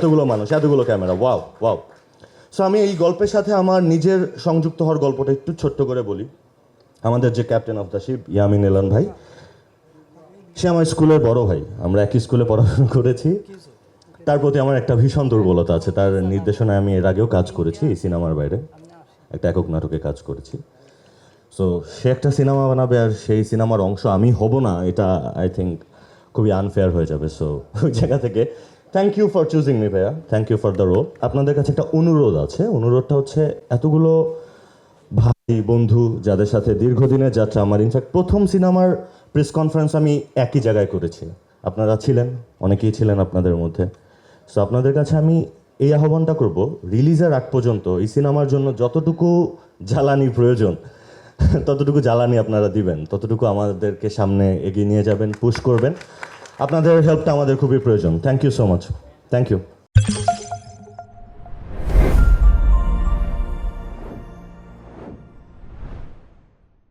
এতগুলো মানুষ, এতগুলো ক্যামেরা, ওয়াও ওয়াও। সো আমি এই গল্পের সাথে আমার নিজের সংযুক্ত হওয়ার গল্পটা একটু ছোট্ট করে বলি। আমাদের যে captain of the ship Yamin এলান ভাই, সে আমার স্কুলের বড় ভাই, আমরা একই স্কুলে পড়াশোনা করেছি। তার প্রতি আমার একটা ভীষণ দুর্বলতা আছে। তার নির্দেশনায় আমি এর আগেও কাজ করেছি, এই সিনেমার বাইরে একটা একক নাটকে কাজ করেছি। সো সে একটা সিনেমা বানাবে আর সেই সিনেমার অংশ আমি হব না, এটা আই থিঙ্ক খুবই আনফেয়ার হয়ে যাবে। সো ওই জায়গা থেকে thank you for choosing me ভাইয়া, thank you for the role. আপনাদের কাছে একটা অনুরোধ আছে, অনুরোধটা হচ্ছে এতগুলো ভাই বন্ধু যাদের সাথে দীর্ঘদিনের যাত্রা, আমার ইনফ্যাক্ট প্রথম সিনেমার প্রেস কনফারেন্স আমি একই জায়গায় করেছি, আপনারা ছিলেন, অনেকেই ছিলেন আপনাদের মধ্যে। সো আপনাদের কাছে আমি এই আহ্বানটা করব, রিলিজের আগ পর্যন্ত এই সিনেমার জন্য যতটুকু জ্বালানি প্রয়োজন ততটুকু জ্বালানি আপনারা দিবেন, ততটুকু আমাদেরকে সামনে এগিয়ে নিয়ে যাবেন, পুশ করবেন। আপনাদের হেল্পটা আমাদের খুবই প্রয়োজন। Thank you so much, thank you.